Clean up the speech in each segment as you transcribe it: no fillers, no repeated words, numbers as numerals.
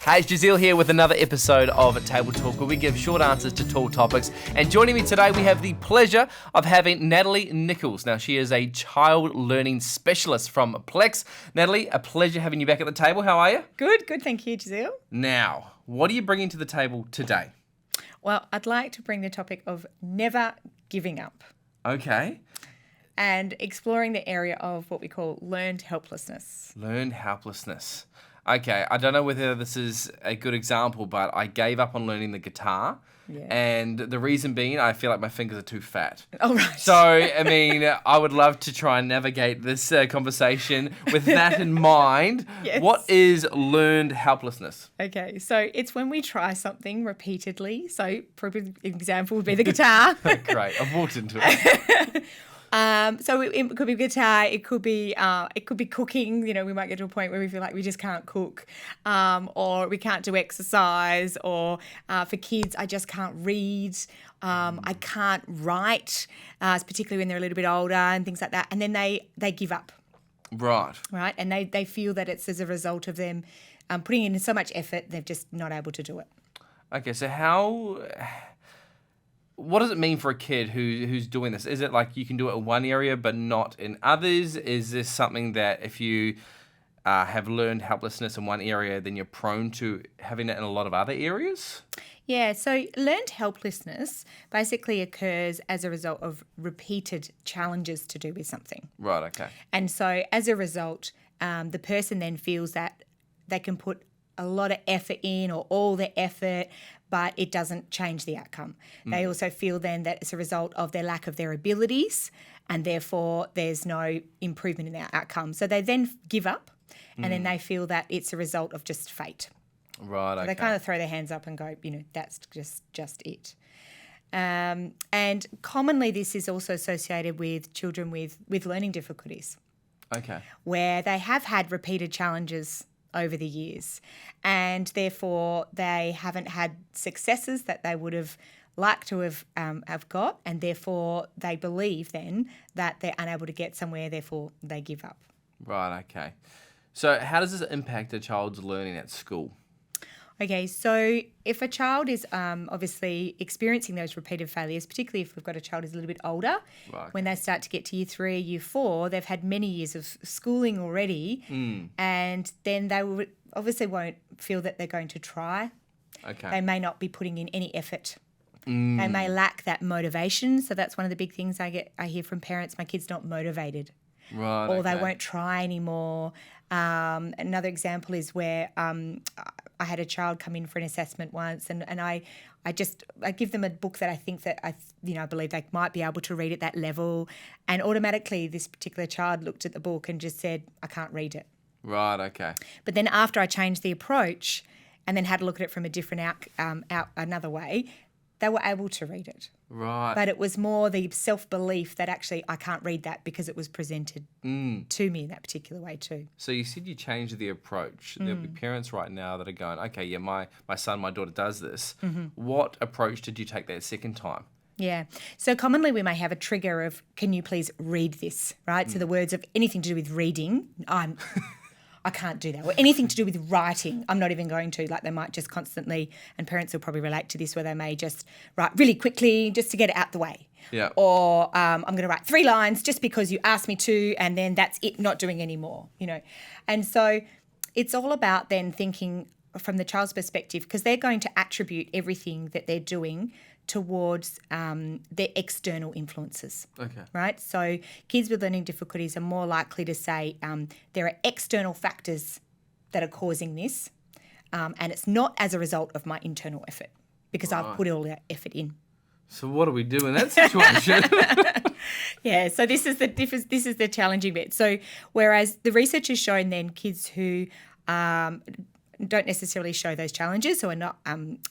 Hey, it's Jeziel here with another episode of Table Talk where we give short answers to tall topics. And joining me today, we have the pleasure of having Natalie Nicholls. Now, she is a child learning specialist from PLECS. Natalie, a pleasure having you back at the table. How are you? Good, thank you, Jeziel. Now, what are you bringing to the table today? Well, I'd like to bring the topic of never giving up Okay. and exploring the area of what we call learned helplessness. Learned helplessness. Okay, I don't know whether this is a good example, but I gave up on learning the guitar. Yeah. And the reason being, I feel like my fingers are too fat. Oh, right. So, I mean, I would love to try and navigate this conversation with that in mind. Yes. What is learned helplessness? Okay, so it's when we try something repeatedly. So, for example, would be the guitar. Great, I've walked into it. So it could be guitar, it could be cooking. You know, we might get to a point where we feel like we just can't cook, or we can't do exercise, or for kids, I just can't read, I can't write, particularly when they're a little bit older and things like that. And then they give up. Right, and they feel that it's as a result of them putting in so much effort, they're just not able to do it. Okay, so what does it mean for a kid who's doing this? Is it like you can do it in one area but not in others? Is this something that if you have learned helplessness in one area, then you're prone to having it in a lot of other areas? Yeah, so learned helplessness basically occurs as a result of repeated challenges to do with something. Right, okay. And so as a result, the person then feels that they can put a lot of effort in or all the effort, but it doesn't change the outcome. They also feel then that it's a result of their lack of their abilities and therefore there's no improvement in their outcome. So they then give up and then they feel that it's a result of just fate. Right, okay. So they kind of throw their hands up and go, you know, that's just it. And commonly this is also associated with children with learning difficulties. Okay. Where they have had repeated challenges over the years and therefore they haven't had successes that they would have liked to have got, and therefore they believe then that they're unable to get somewhere, therefore they give up. Right, okay. So how does this impact a child's learning at school? Okay, so if a child is obviously experiencing those repeated failures, particularly if we've got a child who's a little bit older, right, when they start to get to year 3, year 4, they've had many years of schooling already, and then they obviously won't feel that they're going to try. Okay. They may not be putting in any effort. They may lack that motivation. So that's one of the big things I hear from parents, my kid's not motivated. Right, or okay. They won't try anymore. Another example is where I had a child come in for an assessment once, and I give them a book that I think that I believe they might be able to read at that level, and automatically this particular child looked at the book and just said, I can't read it. Right, okay. But then after I changed the approach and then had a look at it from a different another way, they were able to read it. Right. But it was more the self-belief that actually I can't read that because it was presented to me in that particular way too. So you said you changed the approach. There'll be parents right now that are going, okay, yeah, my son, my daughter does this. What approach did you take that second time? Yeah. So commonly we may have a trigger of, can you please read this, right? So the words of anything to do with reading, I can't do that. Or anything to do with writing, I'm not even going to. Like they might just constantly, and parents will probably relate to this, where they may just write really quickly just to get it out the way. Yeah. Or I'm going to write 3 lines just because you asked me to, and then that's it, not doing any more, you know. And so it's all about then thinking from the child's perspective, because they're going to attribute everything that they're doing towards their external influences. Okay. Right? So kids with learning difficulties are more likely to say there are external factors that are causing this, and it's not as a result of my internal effort because I've put all that effort in. So what do we do in that situation? Yeah, so this is the challenging bit. So whereas the research has shown then kids who don't necessarily show those challenges or are not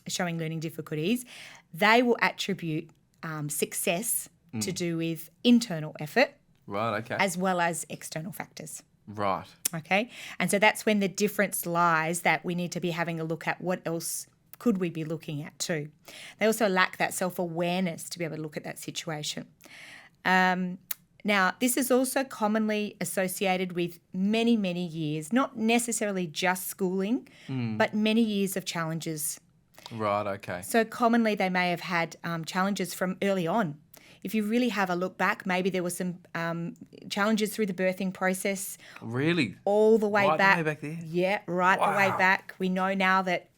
showing learning difficulties, they will attribute success to do with internal effort, right, okay, as well as external factors. Right. Okay, and so that's when the difference lies, that we need to be having a look at what else could we be looking at too. They also lack that self-awareness to be able to look at that situation. Now, this is also commonly associated with many, many years, not necessarily just schooling, but many years of challenges. Right, okay. So commonly they may have had challenges from early on. If you really have a look back, maybe there were some challenges through the birthing process. Really? All the way Right back. the way back there? Yeah, right the way Wow. back. We know now that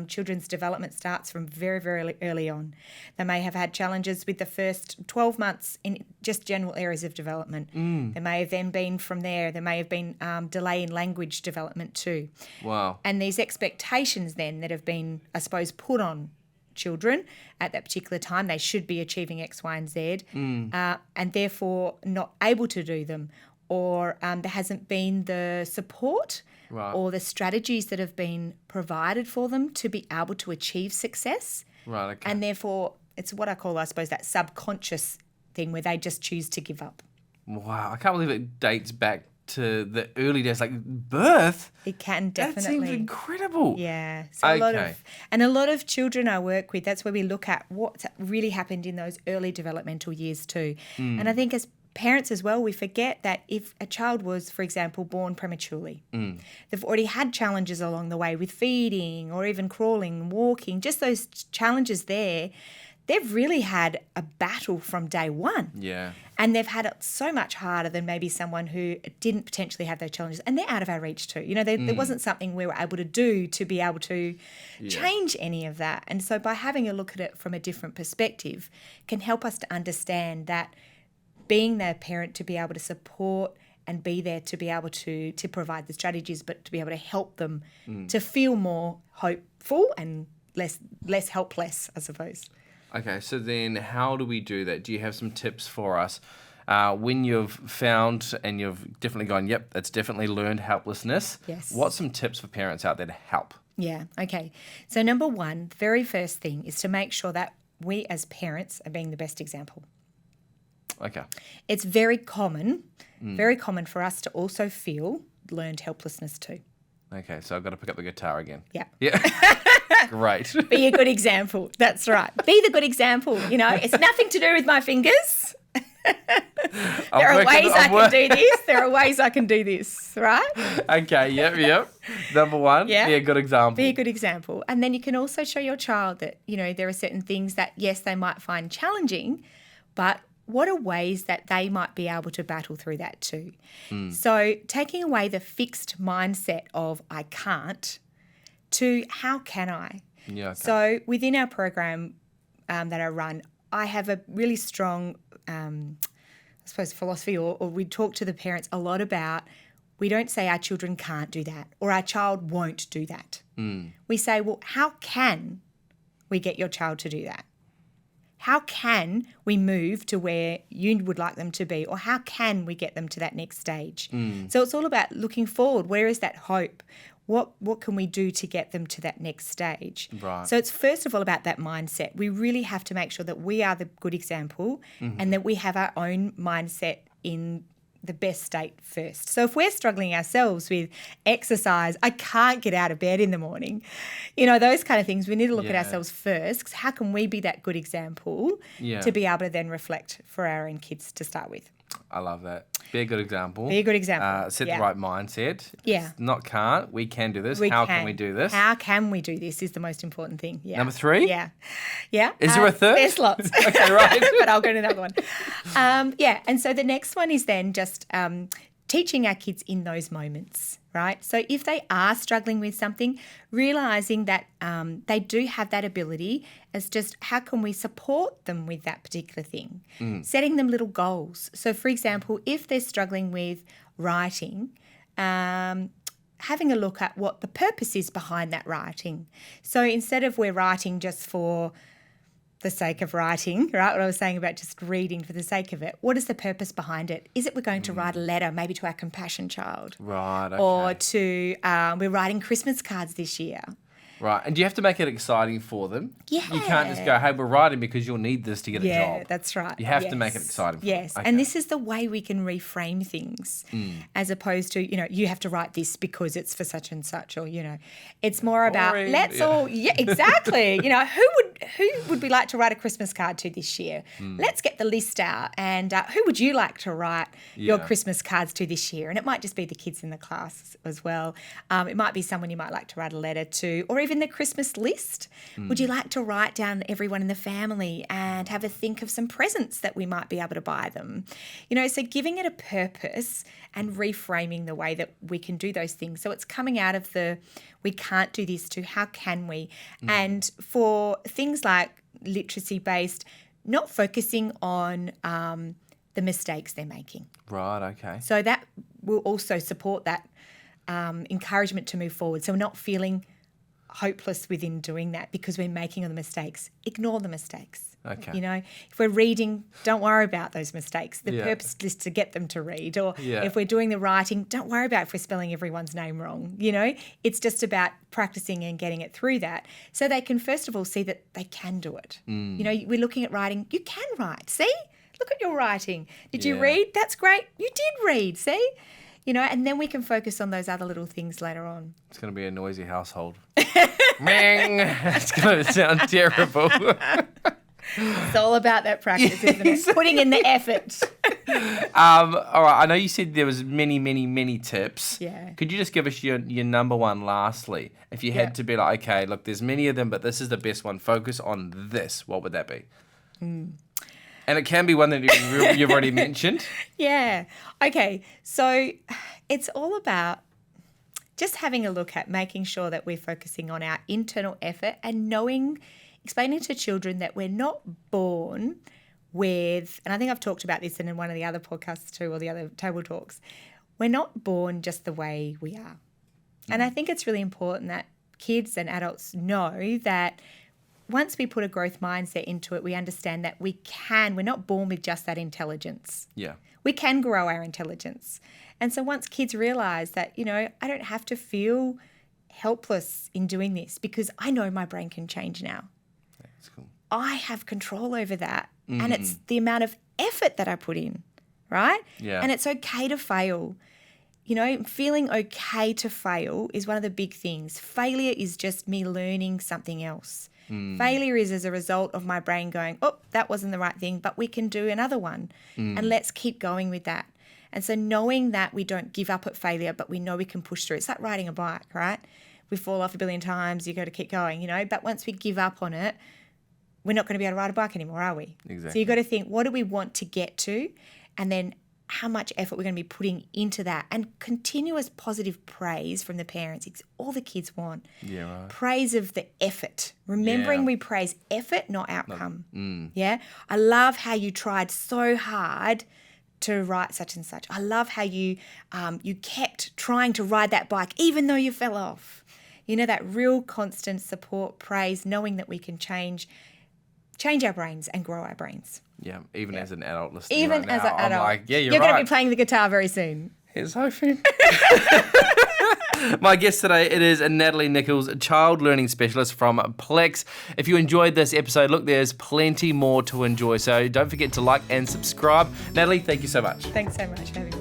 children's development starts from very, very early on. They may have had challenges with the first 12 months in just general areas of development. There may have then been from there may have been delay in language development too. Wow. And these expectations then that have been, I suppose, put on children at that particular time, they should be achieving X, Y, and Z, and therefore not able to do them, or there hasn't been the support or the strategies that have been provided for them to be able to achieve success. Right, okay. And therefore, it's what I call, I suppose, that subconscious thing where they just choose to give up. Wow, I can't believe it dates back to the early days, like birth. It can That definitely. seems incredible. Yeah. So a lot Okay. a lot of children I work with, that's where we look at what really happened in those early developmental years too. And I think as parents as well, we forget that if a child was, for example, born prematurely, they've already had challenges along the way with feeding or even crawling, walking, just those challenges there. They've really had a battle from day one. Yeah. And they've had it so much harder than maybe someone who didn't potentially have those challenges. And they're out of our reach too. You know, there wasn't something we were able to do to be able to change any of that. And so by having a look at it from a different perspective can help us to understand that being their parent to be able to support and be there to be able to provide the strategies, but to be able to help them to feel more hopeful and less helpless, I suppose. Okay, so then how do we do that? Do you have some tips for us when you've found and you've definitely gone, yep, that's definitely learned helplessness? Yes. What's some tips for parents out there to help? Yeah, okay. So number one, the very first thing is to make sure that we as parents are being the best example. Okay. It's very common for us to also feel learned helplessness too. Okay, so I've got to pick up the guitar again. Yeah. Yeah. Great. Be a good example. That's right. Be the good example. You know, it's nothing to do with my fingers. There are ways I can do this. There are ways I can do this, right? Okay, yep. Number one, Yeah. be a good example. Be a good example. And then you can also show your child that, you know, there are certain things that, yes, they might find challenging, but what are ways that they might be able to battle through that too? So taking away the fixed mindset of I can't to how can I? Yeah, okay. So within our program that I run, I have a really strong, I suppose, philosophy, or we talk to the parents a lot about, we don't say our children can't do that or our child won't do that. We say, well, how can we get your child to do that? How can we move to where you would like them to be, or how can we get them to that next stage? So it's all about looking forward. Where is that hope? What can we do to get them to that next stage? Right. So it's first of all about that mindset. We really have to make sure that we are the good example and that we have our own mindset in the best state first. So if we're struggling ourselves with exercise, I can't get out of bed in the morning, you know, those kind of things, we need to look at Yeah. ourselves first. 'Cause how can we be that good example Yeah. to be able to then reflect for our own kids to start with? I love that. Be a good example. Be a good example. Set Yeah. the right mindset. Yeah. It's not can't. We can do this. We How can we do this? How can we do this is the most important thing. Yeah. Number 3? Yeah. Yeah. Is there a third? There's lots. Okay, right. But I'll go to another one. Yeah. And so the next one is then just teaching our kids in those moments, right? So if they are struggling with something, realising that they do have that ability, as just how can we support them with that particular thing? Setting them little goals. So for example, if they're struggling with writing, having a look at what the purpose is behind that writing. So instead of we're writing just for the sake of writing, right? What I was saying about just reading for the sake of it. What is the purpose behind it? Is it we're going to write a letter maybe to our compassion child? Right, okay. Or to, we're writing Christmas cards this year. Right. And do you have to make it exciting for them? Yeah. You can't just go, hey, we're writing because you'll need this to get a job. Yeah, that's right. You have to make it exciting for them. Yes. Okay. And this is the way we can reframe things as opposed to, you have to write this because it's for such and such, or, it's more about exactly. Who would we like to write a Christmas card to this year? Let's get the list out. And who would you like to write your Christmas cards to this year? And it might just be the kids in the class as well. It might be someone you might like to write a letter to, or even the Christmas list. Would you like to write down everyone in the family and have a think of some presents that we might be able to buy them? So giving it a purpose and reframing the way that we can do those things. So it's coming out of the we can't do this to how can we? And for things like literacy-based, not focusing on the mistakes they're making. Right, okay. So that will also support that encouragement to move forward. So we're not feeling hopeless within doing that because we're making all the mistakes. Ignore the mistakes. Okay. If we're reading, don't worry about those mistakes. The purpose is to get them to read. Or if we're doing the writing, don't worry about if we're spelling everyone's name wrong. It's just about practicing and getting it through that. So they can first of all see that they can do it. We're looking at writing. You can write. See? Look at your writing. Did you read? That's great. You did read. See? And then we can focus on those other little things later on. It's going to be a noisy household. Ming! It's going to sound terrible. It's all about that practice, isn't it? Putting in the effort. All right. I know you said there was many, many, many tips. Yeah. Could you just give us your number one lastly? If you had to be like, okay, look, there's many of them, but this is the best one. Focus on this. What would that be? And it can be one that you've already mentioned. Yeah. Okay. So it's all about just having a look at making sure that we're focusing on our internal effort and explaining to children that we're not born with, and I think I've talked about this in one of the other podcasts too, or the other table talks, we're not born just the way we are. And I think it's really important that kids and adults know that once we put a growth mindset into it, we understand that we're not born with just that intelligence. Yeah. We can grow our intelligence. And so once kids realise that, I don't have to feel helpless in doing this because I know my brain can change now. That's cool. I have control over that. And it's the amount of effort that I put in, right? Yeah. And it's okay to fail. Feeling okay to fail is one of the big things. Failure is just me learning something else. Failure is as a result of my brain going, oh, that wasn't the right thing, but we can do another one. And let's keep going with that. And so knowing that we don't give up at failure, but we know we can push through. It's like riding a bike, right? We fall off a billion times, you got to keep going, But once we give up on it, we're not going to be able to ride a bike anymore, are we? Exactly. So you've got to think, what do we want to get to? And then how much effort we're going to be putting into that, and continuous positive praise from the parents. It's all the kids want. Yeah, right. Praise of the effort. Remembering we praise effort, not outcome. Yeah. I love how you tried so hard to write such and such. I love how you kept trying to ride that bike even though you fell off. That real constant support, praise, knowing that we can change our brains and grow our brains. Yeah, even as an adult listening Even right as now, an adult. I'm like, yeah, you're going right. to be playing the guitar very soon. Here's hoping. My guest today, it is Natalie Nicholls, child learning specialist from PLECS. If you enjoyed this episode, look, there's plenty more to enjoy. So don't forget to like and subscribe. Natalie, thank you so much. Thanks so much for having me.